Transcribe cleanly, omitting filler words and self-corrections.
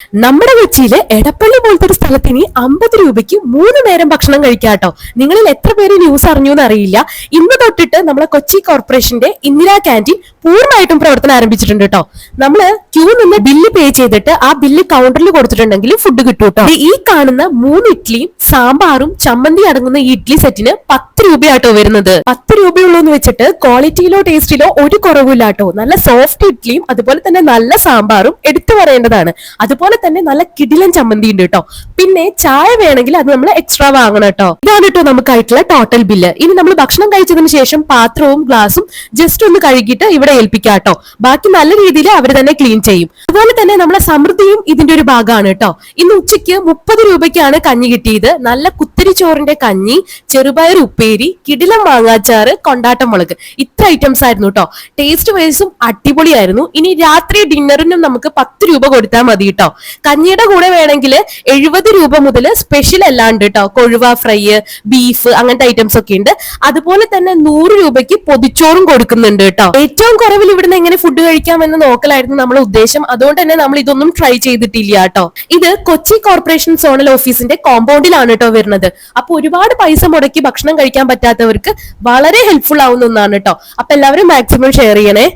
നമ്മുടെ കൊച്ചിയില് എടപ്പള്ളി പോലത്തെ ഒരു സ്ഥലത്ത് ഇനി 50 രൂപയ്ക്ക് 3 നേരം ഭക്ഷണം കഴിക്കാട്ടോ. നിങ്ങളിൽ എത്ര പേര് ന്യൂസ് അറിഞ്ഞു എന്നറിയില്ല. ഇന്ന് തൊട്ടിട്ട് നമ്മളെ കൊച്ചി കോർപ്പറേഷന്റെ ഇന്ദിരാ ക്യാൻറ്റീൻ പൂർണ്ണമായിട്ടും പ്രവർത്തനം ആരംഭിച്ചിട്ടുണ്ട് കേട്ടോ. നമ്മള് ക്യൂ നിന്ന് ബില്ല് പേ ചെയ്തിട്ട് ആ ബില്ല് കൗണ്ടറിൽ കൊടുത്തിട്ടുണ്ടെങ്കിൽ ഫുഡ് കിട്ടും കേട്ടോ. ഈ കാണുന്ന 3 ഇഡ്ഡലിയും സാമ്പാറും ചമ്മന്തി അടങ്ങുന്ന ഈ ഇഡ്ഡലി സെറ്റിന് 10 രൂപയാട്ടോ വരുന്നത്. 10 രൂപയുള്ളൂ എന്ന് വെച്ചിട്ട് ക്വാളിറ്റിയിലോ ടേസ്റ്റിലോ ഒരു കുറവില്ല കേട്ടോ. നല്ല സോഫ്റ്റ് ഇഡ്ഡലിയും അതുപോലെ തന്നെ നല്ല സാമ്പാറും എടുത്തു പറയേണ്ടതാണ്. അതുപോലെ തന്നെ നല്ല കിടിലൻ ചമ്മന്തി ഉണ്ട് കേട്ടോ. പിന്നെ ചായ വേണമെങ്കിൽ അത് നമ്മൾ എക്സ്ട്രാ വാങ്ങണം കേട്ടോ. ഇതാണ് കേട്ടോ നമുക്കായിട്ടുള്ള ടോട്ടൽ ബില്ല്. ഇനി നമ്മൾ ഭക്ഷണം കഴിച്ചതിന് ശേഷം പാത്രവും ഗ്ലാസും ജസ്റ്റ് ഒന്ന് കഴുകിയിട്ട് ഇവിടെ ഏൽപ്പിക്കാം കേട്ടോ. ബാക്കി നല്ല രീതിയിൽ അവർ തന്നെ ക്ലീൻ ചെയ്യും. അതുപോലെ തന്നെ നമ്മളെ സമൃദ്ധിയും ഇതിന്റെ ഒരു ഭാഗമാണ് കേട്ടോ. ഇന്ന് ഉച്ചയ്ക്ക് 30 രൂപയ്ക്കാണ് കഞ്ഞി കിട്ടിയത്. നല്ല കുത്തിരി ചോറിന്റെ കഞ്ഞി, ചെറുപയർ ഉപ്പേരി, കിടിലം മാങ്ങാച്ചാറ്, കൊണ്ടാട്ടം മുളക്, ഇത്ര ഐറ്റംസ് ആയിരുന്നു കേട്ടോ. ടേസ്റ്റ് വൈസും അടിപൊളിയായിരുന്നു. ഇനി രാത്രി ഡിന്നറിനും നമുക്ക് 10 രൂപ കൊടുത്താൽ മതി കേട്ടോ. കഞ്ഞിയുടെ കൂടെ വേണമെങ്കിൽ 70 രൂപ മുതൽ സ്പെഷ്യൽ എല്ലാം ഉണ്ട് കേട്ടോ. കൊഴുവ ഫ്രൈ, ബീഫ്, അങ്ങനത്തെ ഐറ്റംസ് ഒക്കെ ഉണ്ട്. അതുപോലെ തന്നെ 100 രൂപയ്ക്ക് പൊതിച്ചോറും കൊടുക്കുന്നുണ്ട് കേട്ടോ. ഏറ്റവും കുറവിൽ ഇവിടുന്ന് എങ്ങനെ ഫുഡ് കഴിക്കാം എന്ന് നോക്കലായിരുന്നു നമ്മളെ ഉദ്ദേശം. അതുകൊണ്ട് തന്നെ നമ്മൾ ഇതൊന്നും ട്രൈ ചെയ്തിട്ടില്ല കേട്ടോ. ഇത് കൊച്ചി കോർപ്പറേഷൻ സോണൽ ഓഫീസിന്റെ കോമ്പൗണ്ടിലാണ് കേട്ടോ വരുന്നത്. അപ്പൊ ഒരുപാട് പൈസ മുടക്കി ഭക്ഷണം കഴിക്കാൻ പറ്റാത്തവർക്ക് വളരെ ഹെൽപ്ഫുൾ ആവുന്ന ഒന്നാണ് കേട്ടോ. അപ്പൊ എല്ലാവരും മാക്സിമം ഷെയർ ചെയ്യണേ.